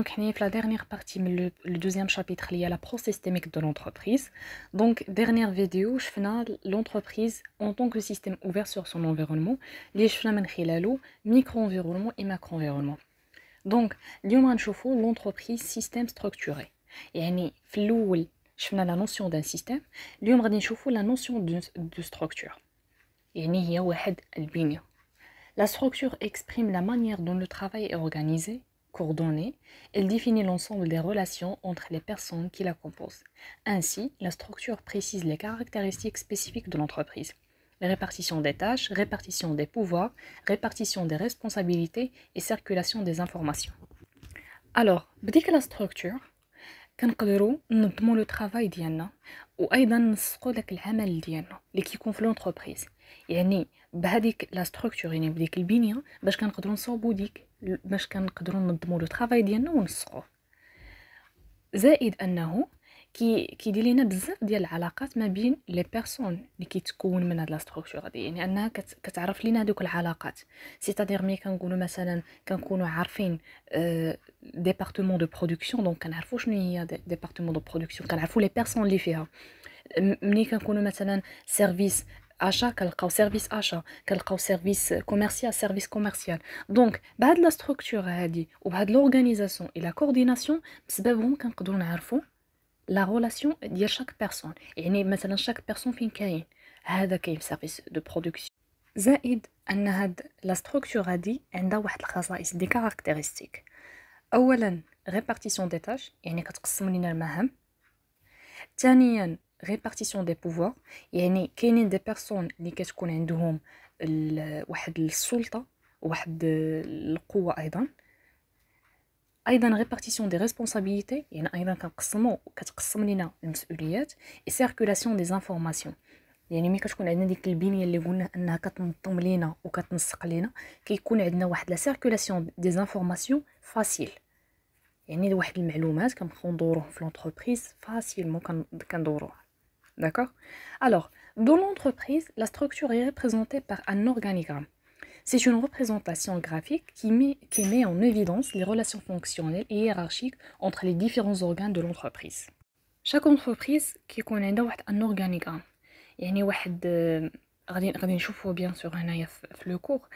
Donc, on est la dernière partie, le deuxième chapitre, il y a la pro-systémique de l'entreprise. Donc, dernière vidéo, je fais l'entreprise en tant que système ouvert sur son environnement. Les je fais micro-environnement et macro-environnement. Donc, اليوم غنشوفوا l'entreprise système structuré. يعني في الأول شفنا la notion d'un système. اليوم غادي نشوفوا la notion de structure. يعني هي واحد البنية. La structure exprime la manière dont le travail est organisé, coordonné. Elle définit l'ensemble des relations entre les personnes qui la composent. Ainsi, la structure précise les caractéristiques spécifiques de l'entreprise. Répartition des tâches, répartition des pouvoirs, répartition des responsabilités et circulation des informations. Alors, بديك la structure كنقدروا ننظموا لو طرافاي ديالنا وايضا نسقوا داك العمل ديالنا اللي كيكون في لونتربريز. يعني بهذيك لا ستركتور يعني بديك البنيه باش كنقدروا ننظموا لو طرافاي ديالنا ونسقوه. زائد انه كيدير لنا بزاف ديال العلاقات ما بين لي بيرسون اللي كيتكون من هاد لا ستركتور هادي. يعني انها كتعرف لينا هذوك العلاقات. سيتادير ملي كنقولوا مثلا كنكونوا عارفين ديبارتمون دو برودكسيون، دونك كنعرفوا شنو هي ديبارتمون دو برودكسيون، كنعرفوا لي بيرسون اللي فيها. ملي كنكونوا مثلا سيرفيس achat كنلقاو سيرفيس achat، كنلقاو سيرفيس كوميرسيال سيرفيس كوميرسيال. دونك بهاد لا ستركتور هادي وبهاد لورغانيزاسيون اي لا كورديناسيون بسببهم كنقدروا نعرفوا لا ريلاسيون ديال شاك بيرسون. يعني مثلا شاك بيرسون فين كاين، هذا كاين في سيرفيس دو برودكسيون. زائد ان هاد لا ستركتور هادي عندها واحد الخصائص دي كاركتيرستيك. اولا ريبارتيسيون دي تاش، يعني كتقسم لينا المهام. ثانيا ريبارتيسيون دي بوفوار، يعني كاينين دي بيرسون اللي كتكون عندهم واحد السلطه وواحد القوه ايضا ريبارتيسيون دي ريسبونسابيلتي، يعني ايضا كتقسم لينا المسؤوليات. اي سيركولاسيون دي انفورماسيون، يعني ملي كتكون عندنا ديك البنيه اللي قلنا انها كتنظم لينا وكتنسق لينا، كيكون عندنا واحد لا سيركولاسيون دي انفورماسيون فاسيل. يعني واحد المعلومات كنبقاو ندوروهم في لونتربريز فاسيلمون كندوروها. D'accord? Alors, dans l'entreprise, la structure est représentée par un organigramme. C'est une représentation graphique qui met en évidence les relations fonctionnelles et hiérarchiques entre les différents organes de l'entreprise. Chaque entreprise كيكون عندها واحد un organigramme. يعني واحد غادي نشوفوه bien sûr هنايا في لو كور.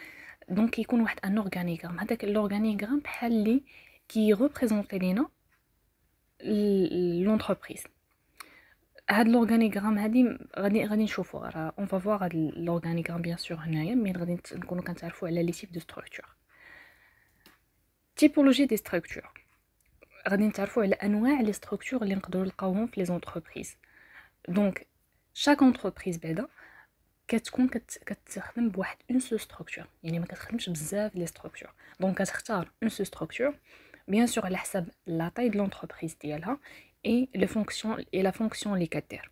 دونك كيكون واحد un organigramme. هذاك l'organigramme بحال اللي كي ريبريزونطي لينا l'entreprise. هاد l'organigramme هادي غادي نشوفوه. راه on va voir هاد l'organigramme bien sûr هنايا، مي غادي نكونوا كنتعرفوا على لي تيب دو ستركتور. تيبولوجي دي ستركتور، غادي نتعرفوا على انواع لي ستركتور اللي نقدروا نلقاوهم في لي زونتربريز. دونك شاك انتربريز بعدا كتكون كتخدم بواحد اون سو ستركتور، يعني ما كتخدمش بزاف لي ستركتور. دونك كتختار اون سو ستركتور بيان سور على حساب لا طاي دو لونتربريز ديالها et les fonctions et la fonction اللي كدير.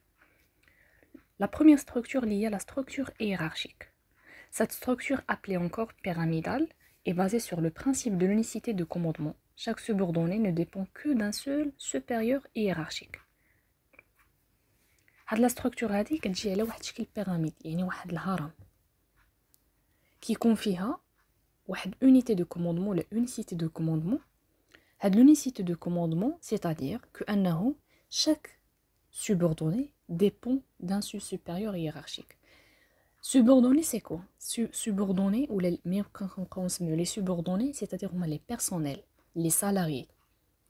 La première structure liée à la structure hiérarchique. Cette structure, appelée encore pyramidale, est basée sur le principe de l'unicité de commandement. Chaque subordonné ne dépend que d'un seul supérieur hiérarchique. هاد la structure هادي كتجي على واحد شكل بيراميد، يعني واحد الهرم كيكون فيها واحد unité de commandement ولا unicité de commandement. هاد l'unicité de commandement, c'est-à-dire que chaque subordonné dépend d'un supérieur hiérarchique. Subordonné, c'est quoi? Subordonné, ou les subordonnés, c'est-à-dire les personnels, les salariés,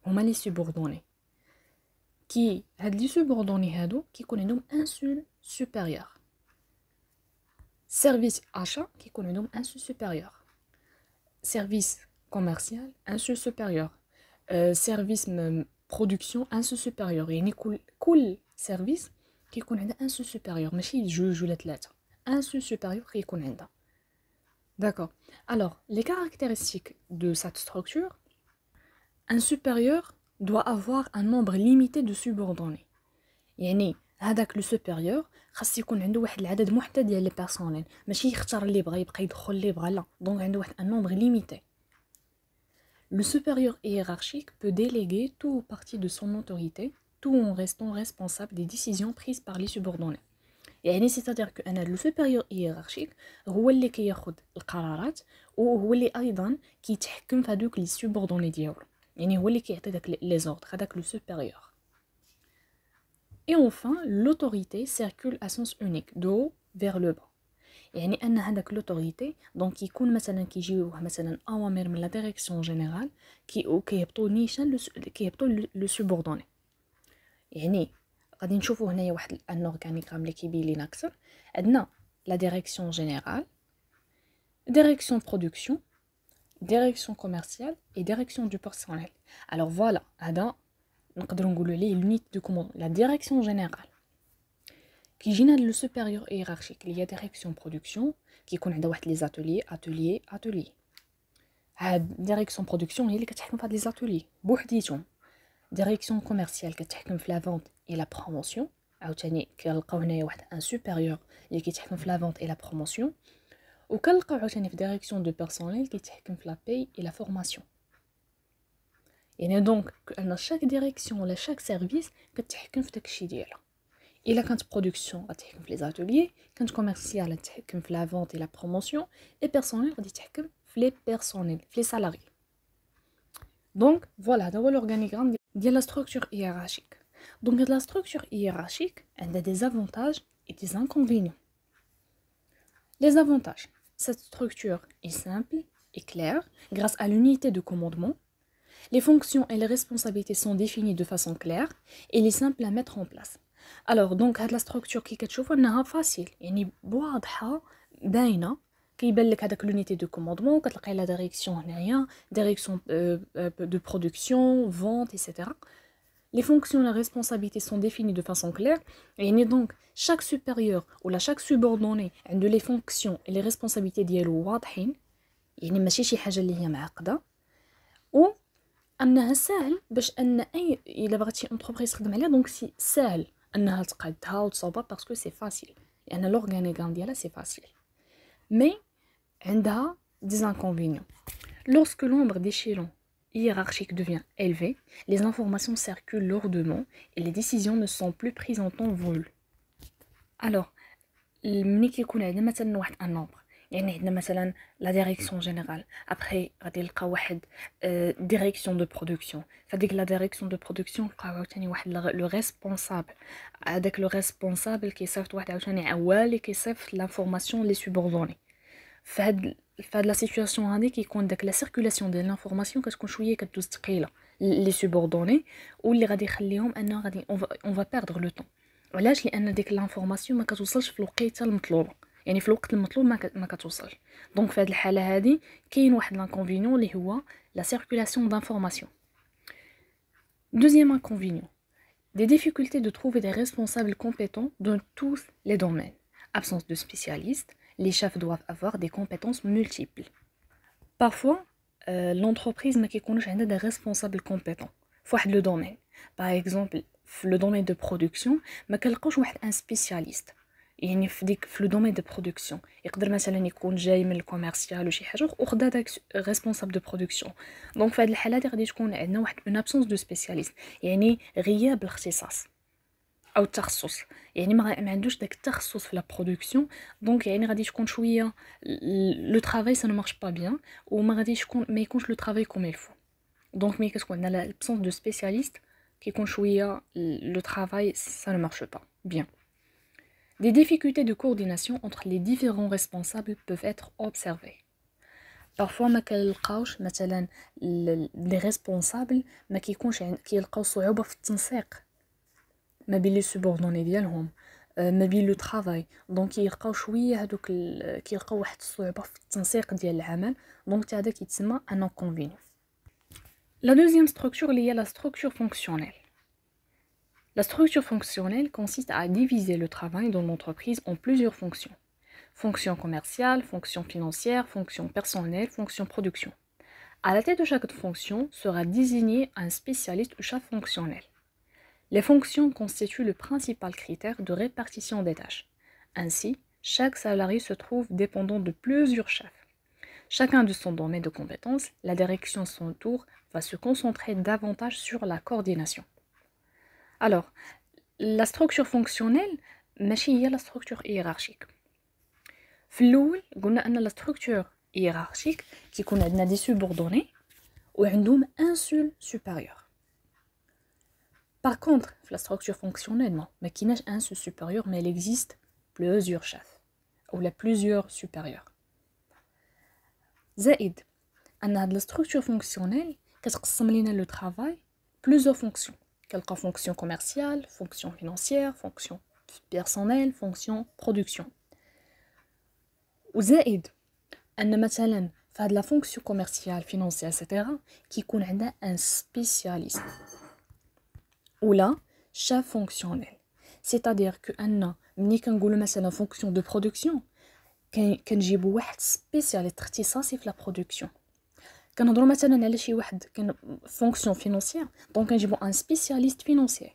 les subordonnés. Les subordonnés qui connaissent un seul supérieur. Service achat qui connaissent un seul supérieur. Service commercial, un seul supérieur. Service production un seul supérieur. يعني كل سيرفيس كيكون عندها un seul supérieur، ماشي جوج ولا ثلاثه. un seul supérieur كيكون عندها. D'accord. Alors, les caractéristiques de cette structure. Un supérieur doit avoir un nombre limité de subordonnés. يعني هذاك لو supérieur خاص يكون عنده واحد العدد محدد ديال لي بيرسونيل، ماشي يختار اللي بغا يبقى يدخل اللي بغا، لا. دونك عنده واحد un nombre limité. Le supérieur hiérarchique peut déléguer tout ou partie de son autorité, tout en restant responsable des décisions prises par les subordonnés. يعني c'est-à-dire que le supérieur hiérarchique هو اللي كياخذ القرارات وهو اللي ايضا كيتحكم في هذوك لي subordonnés ديالو. يعني هو اللي كيعطي داك لي زوردر هذاك لو سوبيريور. Et enfin, l'autorité circule à sens unique, de haut vers le bas. يعني أن هذاك l'autorité donc يكون مثلا كيجيوه مثلا أوامر من la direction générale كيهبطوا نيشان كيهبطوا لو سوبوردوني. يعني غادي نشوفوا هنايا واحد ان اورغانيغرام اللي كيبين لينا اكثر. عندنا لا ديريكسيون جينيرال، ديريكسيون برودكسيون، ديريكسيون كوميرسيال اي ديريكسيون دو بيرسونيل. الوغ فوالا هذا نقدروا نقولوا ليه لونيت دو كوموند. لا ديريكسيون جينيرال كيجينا لو سوبيريور هيرارشيك اللي هي ديريكسيون برودكسيون، كيكون عندها واحد لي زاتولي. هاد ديريكسيون برودكسيون هي اللي كتحكم في هاد لي زاتولي بوحديتهم. ديريكسيون كوميرسيال كتحكم في لا فونت اي لا بروموسيون، عاوتاني كنلقاو هنايا واحد ان سوبيريور اللي كيتحكم في لا فونت اي لا بروموسيون، وكنلقاو عاوتاني في ديريكسيون دو بيرسونيل كيتحكم في لا باي اي لا فورماسيون. يعني دونك ان شاك ديريكسيون ولا شاك سيرفيس كتحكم في داكشي ديالها. الا كانت برودكسيون غتحكم في لي زاتوليي، كانت كوميرسيال غتحكم في لا فونت اي لا بروموسيون، اي بيرسونيل غادي تحكم في لي بيرسونيل في لي سالاري. دونك فوالا هذا هو لورغانيغرام ديال لا ستركتور هيرارشيك. دونك هاد لا ستركتور هيرارشيك عندها دي زافونتاج et des inconvénients. Les avantages: cette structure est simple et claire grâce à l'unité de commandement. Les fonctions et les responsabilités sont définies de façon claire et elle est simple à mettre en place. Alors donc هاد لا ستركتور كي كتشوفوا انها فاسيل، يعني واضحه باينه، كيبان لك هذاك لونيتي دو كوموندمون، كتلقاي لا ديريكسيون هنايا ديريكسيون دو برودكسيون فونت ايتترا. Les fonctions et les responsabilités sont définies de façon claire. Et donc, chaque supérieur ou chaque subordonné a les fonctions et les responsabilités ديالو واضحين. يعني ماشي شي حاجه اللي هي معقده. و انها سهل باش ان اي الا بغيتي انتربريز تخدم عليها، دونك سي سهل انها تقادها وتصوبها باسكو سي فاسيل، لان لورغانيغرام ديالها سي فاسيل. مي عندها des inconvénients. Lorsque l'ombre d'échelon hiérarchique devient élevé, les informations circulent lourdement et les décisions ne sont plus prises en temps voulu. Alors, ملي كيكون عندنا مثلا واحد ان نومبر، يعني عندنا مثلا لا ديريكسيون جينيرال، ابري غادي نلقاو واحد ديريكسيون دو برودكسيون، فديك لا ديريكسيون دو برودكسيون نلقاو عاوتاني واحد لو ريسبونسابل. هذاك لو ريسبونسابل كيصيفط واحد عاوتاني عوال اللي كيصيفط لانفورماسيون لي سوبوردوني. فهاد لا سيتوياسيون هادي كيكون داك لا سيركولاسيون ديال لانفورماسيون كتكون شويه كدوز ثقيله لي سوبوردوني، واللي غادي يخليهم انه غادي اون فا بيردر لو طون. علاش؟ لان ديك لانفورماسيون ما كتوصلش في الوقيته المطلوبه، يعني في الوقت المطلوب ما كتوصلش. دونك في هذه الحاله هذه كاين واحد لانكونفينيون اللي هو لا سيركولاسيون دانفورماسيون. Deuxième inconvénient, des difficultés de trouver des responsables compétents dans tous les domaines. Absence de spécialistes, les chefs doivent avoir des compétences multiples. Parfois, l'entreprise ما كيكونوش عندها des responsables compétents في واحد لو دومين. Par exemple, في لو دومين دو برودكسيون ما كنلقاوش واحد ان سبيسياليست. يعني في لو دومين دو برودكسيون يقدر مثلا يكون جاي من الكوميرسيال وشي حاجه وخدا داك ريسبونسابل دو برودكسيون. دونك في هذه الحاله هذه غادي تكون عندنا واحد اون ابسونس دو سبيسياليست، يعني غياب الاختصاص او التخصص، يعني ما عندوش داك التخصص في لا برودكسيون. دونك يعني غادي تكون شويه لو طرافاي سا نو مارش با بيان، وما غاديش يكون ما يكونش لو طرافاي كوم الفو. دونك ملي كتكون عندنا l'absence de spécialiste كيكون شويه le travail ça ne marche pas bien. Des difficultés de coordination entre les différents responsables peuvent être observées. Parfois ما كنلقاوش مثلا les responsables ما كيكونش كيلقاو صعوبه في التنسيق ما بين لي سوبوردوني ديالهم، ما بين لو طرافاي. دونك كيلقاو شويه هذوك كيلقاو واحد الصعوبه في التنسيق ديال العمل. دونك هذا كيتسمى ان انكونفينيون. La deuxième structure liée à la structure fonctionnelle. La structure fonctionnelle consiste à diviser le travail dans l'entreprise en plusieurs fonctions. Fonction commerciale, fonction financière, fonction personnelle, fonction production. À la tête de chaque fonction sera désigné un spécialiste ou chef fonctionnel. Les fonctions constituent le principal critère de répartition des tâches. Ainsi, chaque salarié se trouve dépendant de plusieurs chefs. Chacun de son domaine de compétences, la direction à son tour va se concentrer davantage sur la coordination. Alors, la structure fonctionnelle ماشي هي la structure hiérarchique. في الأول قلنا أن la structure hiérarchique كيكون عندنا دي subordonnés وعندهم un seul supérieur. Par contre, la structure fonctionnelle, non, mais qui n'a un seul supérieur, mais il existe plusieurs chefs ou plusieurs supérieurs. زائد أن هاد la structure fonctionnelle كتقسم لنا le travail plusieurs fonctions. Quelques fonctions commerciales, fonctions financières, fonctions personnelles, fonctions production. وزائد أن مثلا في هاد la fonction commerciale, financière, etc. كيكون عندها un spécialiste. ou là chef fonctionnel, c'est-à-dire que أن ملي كنقولوا مثلا fonction de production كنجيبوا واحد سبيسياليست اختصاصي في لا برودكسيون. كنهضروا مثلا على شي واحد كان فونكسيون فينانسيير دونك كنجيبوا ان سبيسياليست فينانسيير.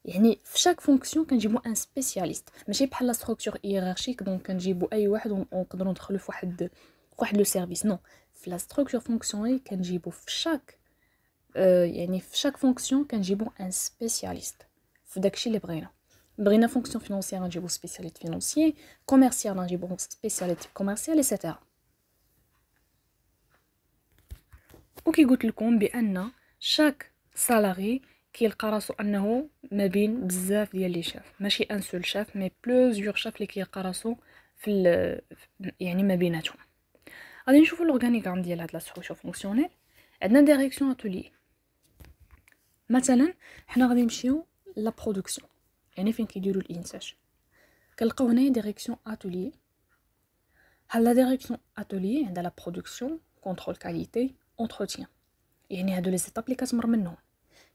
يعني في شاك فونكسيون كنجيبوا ان سبيسياليست، ماشي بحال لا ستركتور هيرارشيك دونك كنجيبوا اي واحد ونقدروا ندخلوا في واحد لو سيرفيس. نو، في لا ستركتور فونكسيونيل كنجيبوا في شاك يعني في شاك فونكسيون كنجيبوا ان سبيسياليست في داكشي اللي بغينا فونكسيون فينانسيير نجيبو سبيسياليست فينانسيير، كوميرسيال نجيبو سبيسياليست كوميرسيال ايتترا. وكي قلت لكم بان شاك سالاري كيلقى راسو انه ما بين بزاف ديال لي شاف، ماشي ان سول شاف مي بلوزيور شاف اللي كيلقى راسو في يعني ما بيناتهم. غادي نشوفوا الاورغانيغرام ديال هاد لا ستركتور فونكسيونيل. عندنا ديريكسيون اتولي، مثلا حنا غادي نمشيو لا برودكسيون يعني فين كيديروا الانتاج. كنلقاو هنايا ديريكسيون اتولي. هاد لا ديريكسيون اتولي عندها لا برودكسيون، كونترول كاليتي، entretien. يعني هادو لي زيتاب اللي كتمر منهم.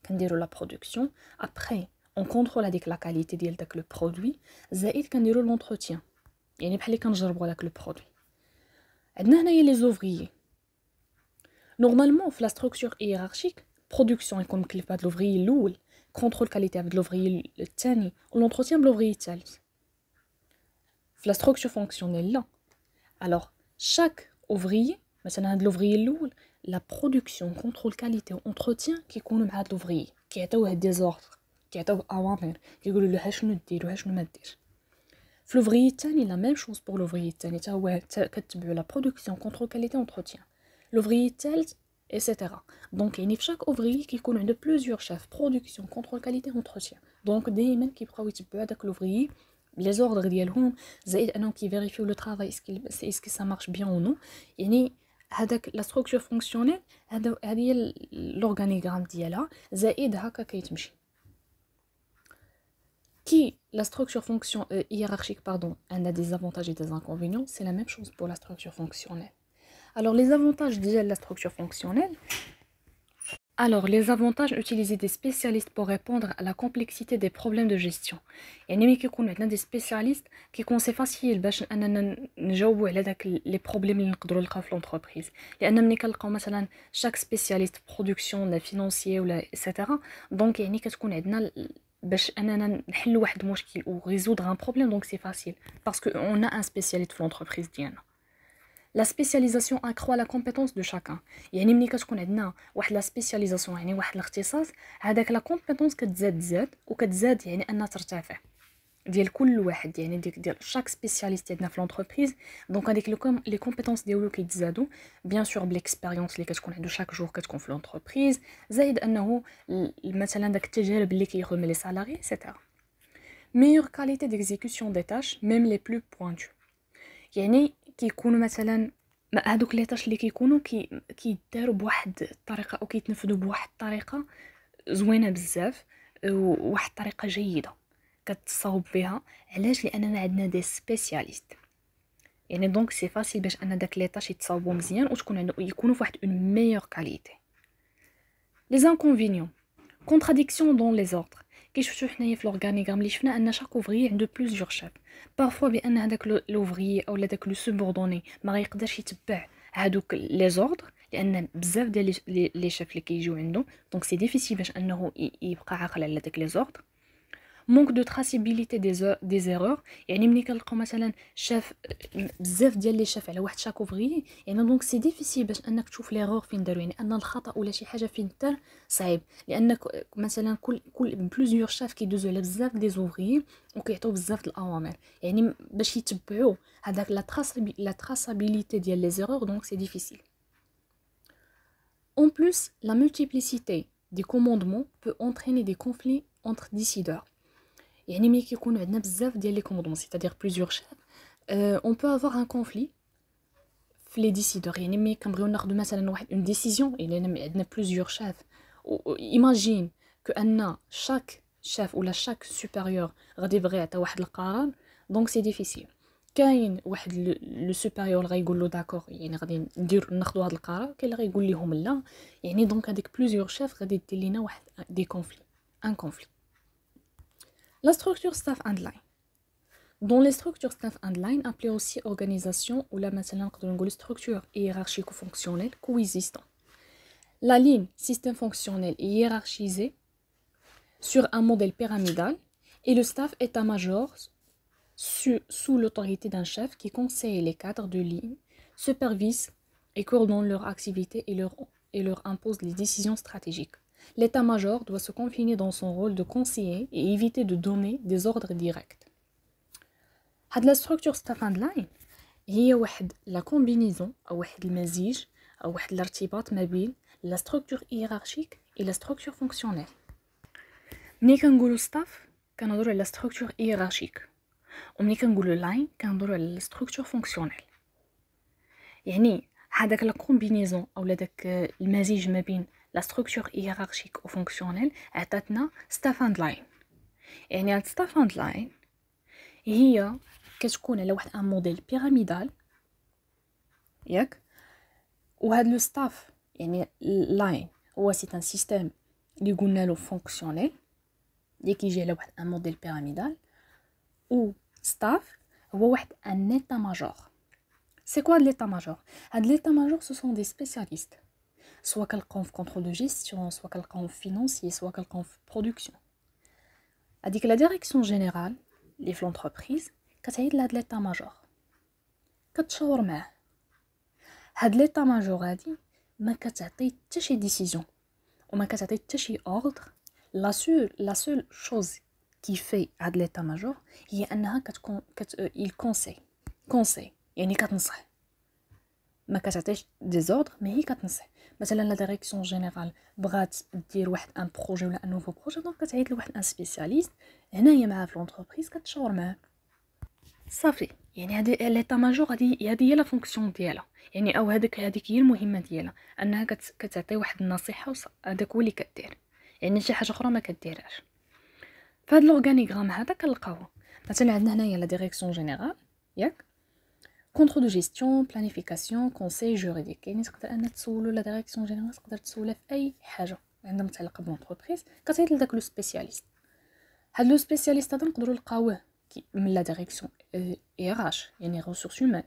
كنديروا لا برودكسيون، ابري اون كونترول هذيك لا كاليتي ديال داك لو برودوي، زائد كنديروا لونتروتيان يعني بحال اللي كنجربوا داك لو برودوي. عندنا هنايا لي زوفريي. نورمالمون في لا ستركتور هيرارشيك برودكسيون يكون مكلف بهاد لوفريي الاول، كونترول كاليتي بهاد لوفريي الثاني، ولونتروتيان بلوفريي الثالث. في لا ستركتور فونكسيونيل لا. الوغ شاك اوفريي مثلا هاد لوفريي الاول لا برودكسيون كونترول كاليتي و انتروتيان كيكونوا مع هاد لوفريي، كيعطيوه دي زوردر، كيعطيوه اوامر، كيقولوا له شنو دير وشنو ما ديرش. في لوفريي الثاني لا ميم شوز بور لوفريي الثاني، حتى هو كتبعوا لا برودكسيون كونترول كاليتي انتروتيان. لوفريي الثالث ايتترا. دونك يعني في شاك اوفريي كيكون عنده بلوزيور شاف، برودكسيون كونترول كاليتي انتروتيان. دونك دائما كيبقاو يتبعوا داك لوفريي لي زوردر ديالهم، زائد انهم كيفيريفيو لو طرافاي اسكي سا مارش بيان او نو. يعني هذاك لا ستركتور فونكسيونيل هذه هي الاورغانيغرام ديالها، زائد هكا كيتمشي. Qui la structure fonction hiérarchique pardon, elle a des avantages et des inconvénients, c'est la même chose pour la structure fonctionnelle. Alors les avantages de la structure fonctionnelle. Alors les avantages, utiliser des spécialistes pour répondre à la complexité des problèmes de gestion. يعني ملي كيكون عندنا des spécialistes كيكون سي فاسيل باش اننا نجاوبوا على داك لي بروبليم اللي نقدروا نلقاو في لونتربريز، لان ملي كنلقاو مثلا شاك سبيسياليست برودكسيون ولا فينانسيي ولا ايتترا، دونك يعني كتكون عندنا باش اننا نحلوا واحد المشكل او ريزودر ان بروبليم، دونك سي فاسيل باسكو اون ا ان سبيسياليست في لونتربريز ديالنا. La spécialisation accroît la compétence de chacun. يعني ملي كتكون عندنا واحد لا سبيسياليزاسيون يعني واحد الاختصاص، هذاك لا كومبيتونس كتزاد وكتزاد يعني انها ترتفع ديال كل واحد، يعني ديال شاك سبيسياليست عندنا في لونتربريز. دونك هذيك لي كومبيتونس ديالو كيتزادوا بيان سور بالاكسبيريونس اللي كتكون عنده شاك جور كتكون في لونتربريز، زائد انه مثلا داك التجارب اللي كياخذ من لي سالاري سيتيرا. meilleure qualité d'exécution des tâches même les plus pointues. يعني كيكونوا مثلا هادوك لي طاش اللي كيكونوا كيداروا بواحد الطريقه او كيتنفذوا بواحد الطريقه زوينه بزاف وواحد الطريقه جيده كتصاوب بها. علاش؟ لاننا عندنا دي سبيسياليست، يعني دونك سي فاسيل باش ان داك لي طاش يتصاوبوا مزيان وتكون عنده يكونوا فواحد اون ميور كاليتي. لي انكونفينيون كونتراديكسيون دون لي زوردر. كي شفتو حنايا في لورغانيغرام اللي شفنا ان شاك اوفري عنده بلوزيور شاف، بارفوا بان هذاك لوفري اولا داك لو سوبوردوني ما يقدرش يتبع هادوك لي زوردر لان بزاف ديال لي شاف اللي كيجيو عنده، دونك سي ديفيسيل باش انه يبقى عاقل على داك لي زوردر. مونك دو تراسيبيليتي دي زيرور. يعني ملي كنلقاو مثلا شاف بزاف ديال لي شاف على واحد شاك اوفري، يعني دونك سي ديفيسيل باش انك تشوف ليرور فين داروا، يعني ان الخطا ولا شي حاجه فين دار صعيب، لانك مثلا كل بلوزيور شاف كيدوزو على بزاف دي زوفري وكيعطيو بزاف د الاوامر، يعني باش يتبعوا هذاك لا تراسابيليتي ديال لي زيرور، دونك سي ديفيسيل. En plus, la multiplicité des commandements peut entraîner des conflits entre décideurs. يعني ملي كيكون عندنا بزاف ديال لي commandements, c'est-à-dire plusieurs chefs, on peut avoir un conflit في les décideurs. يعني ملي كنبغيو ناخذ مثلا واحد une décision, إلا عندنا plusieurs chefs. Imagine que أن chaque chef ولا chaque supérieur غادي يبغي يعطي واحد القرار, donc c'est difficile. كاين واحد لو سوبيريور غايقول له داكور, يعني غادي ناخذوا هذا القرار, كاين اللي غايقول لهم لا. يعني دونك هذيك بلوزيور شيف غادي دير لينا واحد دي كونفلي, ان كونفلي. La structure staff and line. Dans les structures staff and line, appelées aussi organisation ou la مثلا نقدروا نقولوا structure hiérarchico-fonctionnelle coexistant. La ligne système fonctionnel est hiérarchisée sur un modèle pyramidal et le staff état-major sous l'autorité d'un chef qui conseille les cadres de ligne, supervise et coordonne leurs activités et leur impose les décisions stratégiques. L'état-major doit se confiner dans son rôle de conseiller et éviter de donner des ordres directs. La structure staff and line هي واحد la combinaison أو واحد المزيج أو واحد الارتباط ما بين la structure hiérarchique et la structure fonctionnelle. ملي كنقولوا staff كنهضروا على structure hiérarchique, وملي كنقولوا line كنهضروا على la structure fonctionnelle. يعني هذاك لا كومبينيزون أو داك المزيج ما بين la structure hiérarchique و fonctionnelle عطاتنا staff and line. يعني هاد staff and line هي كتكون على واحد ان موديل بيراميدال ياك, وهاد لو ستاف يعني لاين هو سي ان سيستيم اللي قلنا له فونكسيونيل اللي كيجي على واحد ان موديل بيراميدال, و ستاف هو واحد ان ايتا ماجور. سي كوا ليتا ماجور؟ هاد ليتا ماجور سو سون دي سبيسياليست, سوا كنلقاهم في كونترول دو جيستيون, سوا كنلقاهم في فينانسيي, سوا كنلقاهم في برودكسيون. هاديك لا ديريكسيون جينيرال اللي في لونتربريز كتعيط لهاد ليتا ماجور, كتشاور معاه. هاد ليتا ماجور هادي ما كتعطي حتى شي ديسيزيون وما كتعطي حتى شي اوردر. لا سول شوز كي في هاد ليتا ماجور هي انها كتكون كونساي, يعني كتنصح, ما كتعطيش دي زوردر, مي هي كتنصح. مثلا لا ديريكسيون جينيرال بغات دير واحد ان بروجي ولا ان نوفو بروجي, دونك كتعيط لواحد ان سبيسياليست هنايا معاه في لونتربريز, كتشاور معاه صافي. يعني هذه ليتا ماجور هذه هي لا فونكسيون ديالها, يعني او هذيك هي المهمه ديالها, انها كتعطي واحد النصيحه هذاك هو اللي كدير, يعني شي حاجه اخرى ما كديرهاش. فهاد لورغانيغرام هذا كنلقاوه مثلا عندنا هنايا لا ديريكسيون جينيرال ياك, كونترول دو جيستيون, بلانيفيكاسيون, كونساي جوريديك. يعني تقدر ان تسولو لا ديريكسيون جينيرال, تقدر تسولها في اي حاجه عندها متعلقه بلونتربريز, كتعيط لداك لو سبيسياليست. هاد لو سبيسياليست هذا نقدروا نلقاوه من la direction RH, يعني ressources humaines,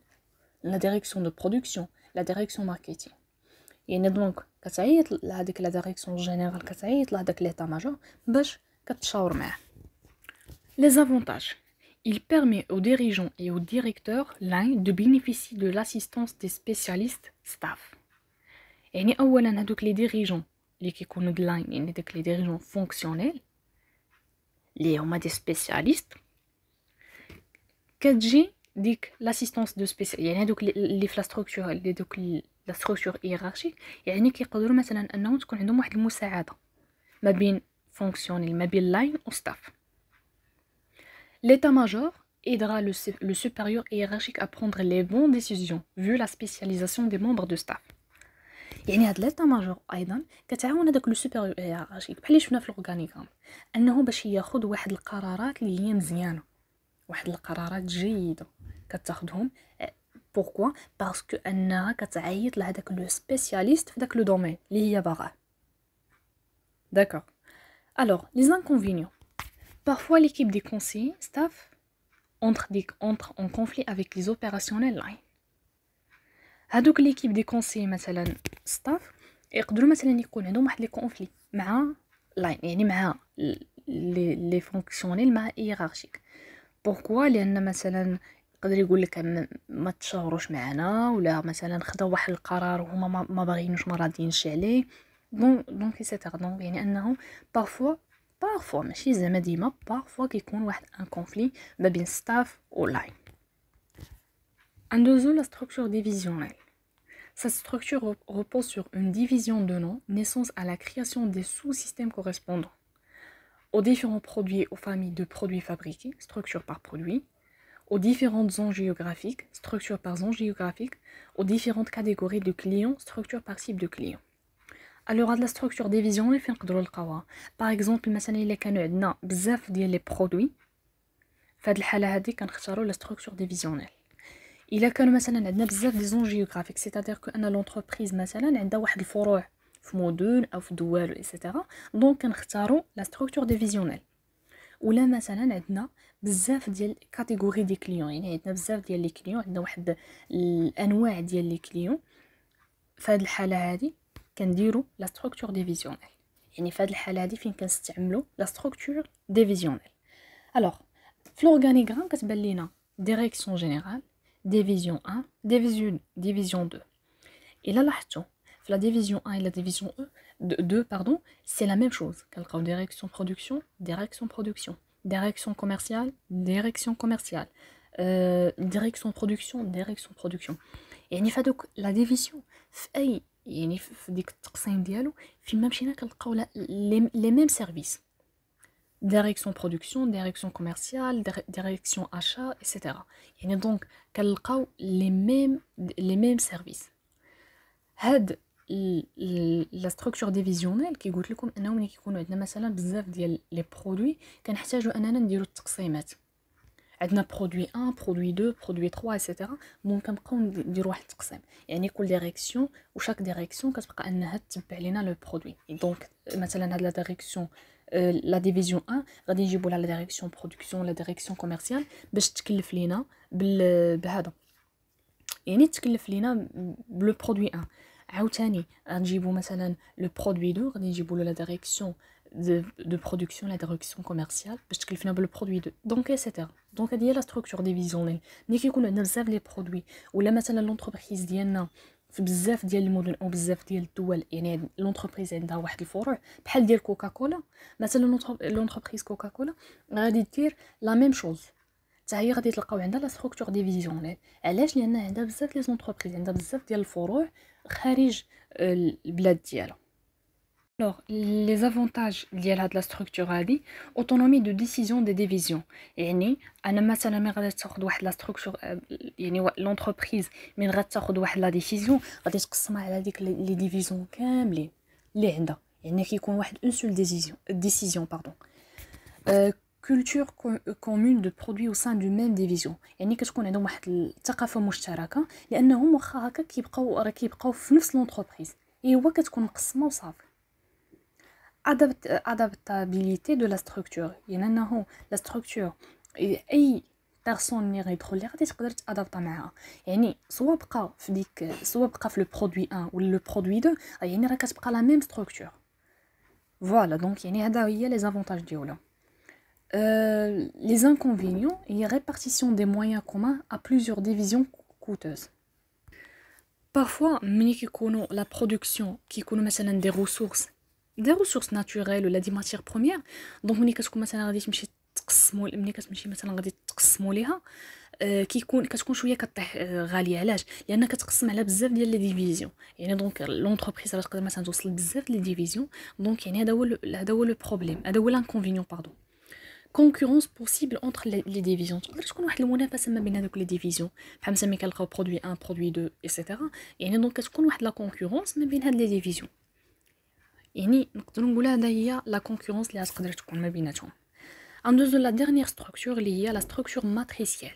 la direction de production, la direction marketing. يعني دونك كتعيط لهاديك la direction générale, كتعيط لهداك l'état major باش كتشاور معاه. Les avantages. Il permet aux dirigeants et aux directeurs line de bénéficier de l'assistance des spécialistes staff. يعني اولا هادوك les dirigeants اللي كيكونوا line, يعني داك les dirigeants fonctionnels اللي هما des spécialistes, كتجي ديك لاسيستونس دو سبيسيال. يعني هذوك اللي في لا ستركتور, اللي دوك لا ستركتور هيرارشيك, يعني كيقدروا مثلا انهم تكون عندهم واحد المساعده ما بين فونكسيونيل, ما بين لاين و ستاف. L'état major aidera le supérieur hiérarchique à prendre les bonnes décisions vu la spécialisation des membres de staff. يعني هاد ليتا ماجور ايضا كتعاون هذاك لو سوبيريور هيرارشيك بحال اللي شفنا في الاورغانيغرام, انه باش ياخذ واحد القرارات اللي هي مزيانه, واحد القرارات جيده كتاخذهم. pourquoi parce que انها كتعيط لهداك لو سبيسياليست في داك لو دومين اللي هي باغاه. d'accord. alors les inconvénients. parfois l'équipe des conseillers staff entre en conflit avec les opérationnels line. هادوك l'équipe des conseillers مثلا staff يقدروا مثلا يكون عندهم واحد لي كونفلي مع لاين, يعني مع لي فونكسيونيل مع هيرارشيك. pourquoi لان مثلا يقدر يقول لك ما تشاوروش معنا, ولا مثلا خداو واحد القرار وهما ما باغيينوش, ما راضيينش عليه, دونك ايتترا. دونك يعني انه بارفوا ماشي زعما ديما, بارفوا كيكون واحد ان كونفلي ما بين ستاف و لاين. ندوزو لا ستركتور ديفيزيونيل. Sa structure repose sur une division de noms, naissance à la création des sous-systèmes correspondants aux différents produits, aux familles de produits fabriqués, structure par produit, aux différentes zones géographiques, structure par zone géographique, aux différentes catégories de clients, structure par type de client. Alors, la structure divisionnelle, par exemple, مثلا إلا كانوا عندنا بزاف ديال لي برودوي في هذه الحالة هذه كنختاروا la structure divisionnelle. إلا كانوا مثلا عندنا بزاف دي زون جيوغرافيك سيتادير كو أن لونتربريز مثلا عندها واحد الفروع في مدن أو في دول إيسيتيرا، دونك كنختاروا la structure divisionnelle. ولا مثلا عندنا بزاف ديال كاتيجوري دي كليون، يعني عندنا بزاف ديال لي كليون، عندنا واحد الانواع ديال لي كليون، في هذه الحاله هذه كنديروا لا ستركتور ديفيزيونيل. يعني في هذه الحاله هذه فين كنستعملوا لا ستركتور ديفيزيونيل. الوغ في الاورغانيغرام كتبان لينا ديريكسيون جينيرال، ديفيزيون 1، ديفيزيون 2. الا لاحظتوا في لا ديفيزيون 1 et la division 2 pardon, c'est la même chose. كنلقاو direction production, direction commerciale, direction production. يعني فهادوك لا ديفيزيون في اي يعني في ديك التقسيم ديالو فين ما مشينا كنلقاو لي ميم سيرفيس. direction production, direction commerciale, direction achat, etc. يعني دونك كنلقاو لي ميم سيرفيس. هاد لا ستركتور ديفيزيونيل كي قلت لكم انه ملي كيكونوا عندنا مثلا بزاف ديال لي برودوي كنحتاجوا اننا نديروا التقسيمات. عندنا برودوي 1 برودوي 2 برودوي 3 ايتترا، دونك كنبقاو نديروا واحد التقسيم. يعني كل ديريكسيون وشاك ديريكسيون كتبقى انها تتبع لينا لو برودوي. دونك مثلا هاد لا ديريكسيون لا ديفيزيون 1 غادي نجيبوا لها لا ديريكسيون برودكسيون لا ديريكسيون كوميرسيال باش تكلف لينا بهذا، يعني تكلف لينا بلو برودوي 1. عاوتاني غنجيبو مثلا لو برودوي 2 غادي نجيبو له لا ديريكسيون دو برودكسيون لا ديريكسيون كوميرسيال باش تكلفنا بلو برودوي 2. دونك ايتترا. دونك هذه هي لا ستركتور ديفيزيونيل. ملي كيكون عندنا بزاف لي برودوي ولا مثلا لونتربريز ديالنا في بزاف ديال المدن او بزاف ديال الدول، يعني لونتربريز عندها واحد الفروع بحال ديال كوكاكولا مثلا، لونتربريز كوكاكولا غادي دير لا ميم شوز حتى هي غادي تلقاو عندها لا ستركتور ديفيزيونيل. علاش؟ لان عندها بزاف لي زونتربريز، عندها بزاف ديال الفروع خارج البلاد ديالها. Alors, les avantages ديال هاد لا ستركتور هادي autonomie de décision des divisions. يعني انا مثلا ملي غادي تاخذ واحد لا ستركتور، يعني لونتربريز ملي غادي تاخذ واحد لا ديسيزيون غادي تقسمها على ديك لي ديفيزيون كاملين اللي عندها، يعني كيكون واحد اون سول ديسيزيون باردون. culture commune de produits au sein du même division، يعني كتكون عندهم واحد الثقافه مشتركه لانهم واخا هكا كيبقاو في نفس لونتربريز، هو كتكون مقسمه وصافي. adaptabilité de la structure، يعني انه لا ستركتور اي بيرسون اللي غيدخل ليها غادي تقدر تادابتا معاها، يعني سواء بقى في لو برودوي 1 ولا لو برودوي 2 يعني راه كتبقى لا ميم ستركتور. فوالا دونك يعني هذا هي لي زافونتاج ديالها. Les inconvénients et répartition des moyens communs à plusieurs divisions coûteuses. Parfois, ملي كيكونوا la production كيكونوا مثلا des ressources naturelles ولا دي ماتير بروميير، دونك ملي كتكون مثلا غادي تمشي مثلا غادي تقسموا ليها كتكون شويه كطيح غاليه. علاش؟ لان كتقسم على بزاف ديال لي ديفيزيون، يعني دونك لونتربريز راه تقدر مثلا توصل بزاف لي ديفيزيون، دونك يعني هذا هو لو بروبليم، هذا هو لانكونفينيون باردون. concurrence possible entre les divisions. تقدر تكون واحد المنافسه ما بين هذوك لي ديفيزيون، بحال مثلا ملي كنلقاو برودوي 1 برودوي 2 ايتترا، يعني دونك كتكون واحد لا كونكورونس ما بين هاد لي ديفيزيون. يعني نقدروا نقولوا هذا هي لا كونكورونس اللي غتقدر تكون ما بيناتهم. ندوزو لا ديرنيير ستركتور اللي هي لا ستركتور ماتريسيال.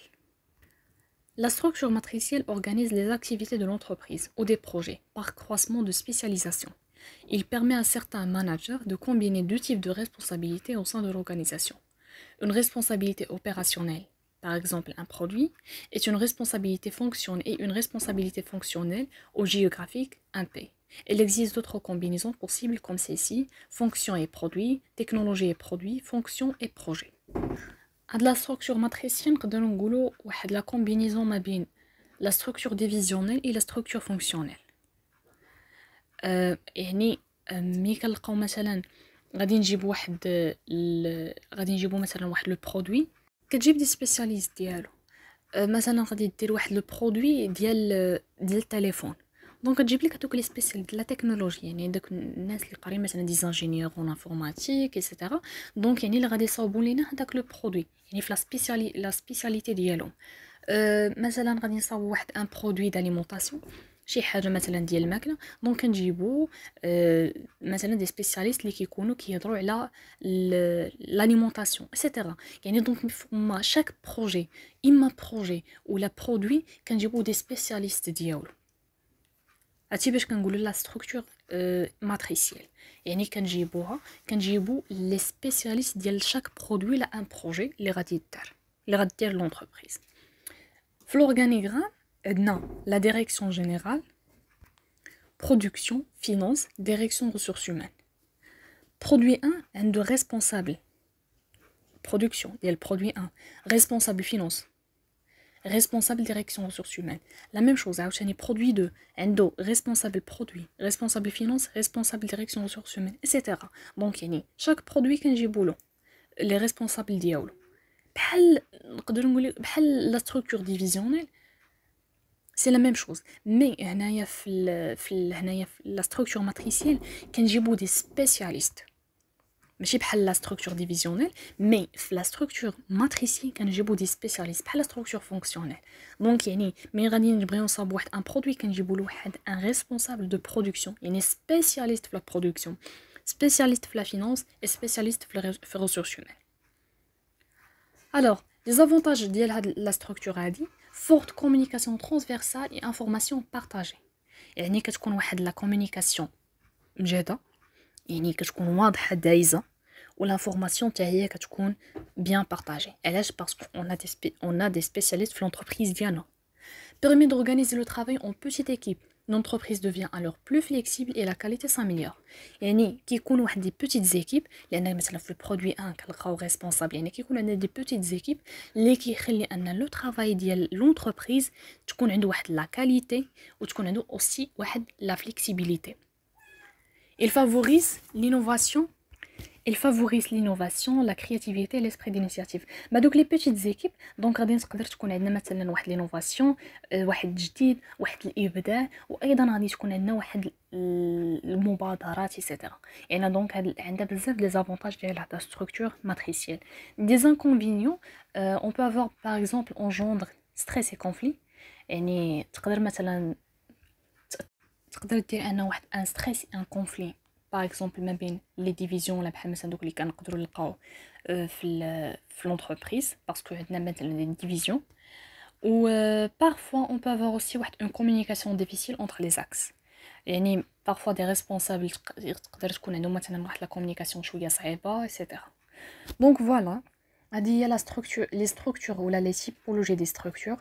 La structure matricielle organise les activités de l'entreprise ou des projets par croissement de spécialisation. Il permet à certains managers de combiner deux types de responsabilités au sein de l'organisation. Une responsabilité opérationnelle, par exemple un produit, est une responsabilité fonctionnelle ou géographique, un P. Il existe d'autres combinaisons possibles comme ceci: fonction et produit, technologie et produit, fonction et projet. La structure matricielle نقدروا نقولوا واحد la combinaison ما بين la structure divisionnelle et la structure fonctionnelle. يعني ملي كنلقاو مثلا غادي نجيبوا مثلا واحد لو برودوي، كتجيب دي سبيسياليست ديالو. مثلا غادي دير واحد لو برودوي ديال التليفون، دونك تجيب لك هذوك لي سبيسيال د لا تكنولوجيا، يعني داك الناس اللي قارين مثلا دي زانجينيور اون انفورماتيك ايتترا. دونك يعني اللي غادي يصاوبوا لينا هذاك لو برودوي، يعني في لا سبيسياليتي ديالهم. مثلا غادي نصاوبوا واحد ان برودوي داليمونطاسيون، شي حاجه مثلا ديال الماكله. دونك كنجيبوا مثلا دي سبيسياليست اللي كيكونوا كيهضروا على لاليمونطاسيون ايتترا. يعني دونك ما شاك بروجي، اما بروجي ولا برودوي، كنجيبوا دي سبيسياليست ديالو. هادشي باش كنقولوا لا ستركتور ماتريسيال، يعني كنجيبوا لي سبيسياليست ديال شاك برودوي لا ان بروجي اللي غادي دير لونتربريز. في الاورغانيغرام عندنا لا ديريكسيون جينيرال، برودكسيون، فينانس، ديريكسيون ريسورس هيومان. برودوي 1 عنده ريسبونسابل برودكسيون ديال برودوي 1، ريسبونسابل فينانس، responsable direction ressources humaines. La même chose, عاوتاني produit 2 عنده responsable produit, responsable finance, responsable direction ressources humaines, etc. Donc يعني chaque produit كنجيبو له les responsables ديالو. بحال نقدر نقول بحال la structure divisionnelle c'est la même chose. Mais هنايا هنايا في la structure matricielle كنجيبو des spécialistes. ماشي بحال لا ستركتور ديفيزيونيل، مي في لا ستركتور ماتريسي كنجيبو دي سبيسياليست بحال لا ستركتور فونكسيونيل. دونك يعني مي غادي نبغيو نصاوب واحد ان برودوي كنجيبو له واحد ان ريسبونسابل دو برودكسيون، يعني سبيسياليست في لا برودكسيون، سبيسياليست في لا فينانس اي سبيسياليست في الريسورس هيومان. الوغ لي زافونتاج ديال هاد لا ستركتور هادي، فورت كومونيكاسيون ترانسفيرسال اي انفورماسيون بارطاجي. يعني كتكون واحد لا كومونيكاسيون مجهده، يعني كتكون واضحه دايزه، والانفورماسيون حتى هي كتكون bien partagée. علاش؟ باسكو on a des spécialistes في l'entreprise ديالنا. Permet d'organiser le travail en petite équipe. L'entreprise devient alors plus flexible et la qualité s'améliore. يعني كيكون واحد دي petites équipes، لان مثلا في البرودوي 1 كنلقاو responsable، يعني كيكون عندنا دي petites équipes اللي كيخلي ان لو travail ديال l'entreprise تكون عنده واحد لا qualité وتكون عنده aussi واحد لا flexibilité. Il favorise l'innovation. Il favorise l'innovation, la créativité et l'esprit d'initiative. Bah donc les petites équipes, donc غادي نقدر تكون عندنا مثلا واحد l'innovation، واحد جديد، واحد الابداع، وايضا غادي تكون عندنا واحد المبادرات etc. يعني دونك عندها بزاف لي زافونتاج ديال هاد structure matricielle. Des inconvénients, on peut avoir par exemple engendre stress et conflit. يعني تقدر مثلا تقدر دير انا واحد ان ستريس ان كونفلي باغ اكزومبل ما بين لي ديفيزيون، ولا بحال مثلا دوك اللي كنقدروا نلقاو في لونتربريز، باسكو عندنا مثلا دي ديفيزيون. و parfois on peut avoir aussi واحد une communication difficile entre les axes. يعني parfois des responsables تقدر تكون عندهم مثلا واحد لا كومونيكاسيون شويه صعيبه etc. Donc voilà, هذه هي لا ستركتور، لي ستركتور ولا لي تيبولوجي دي ستركتور.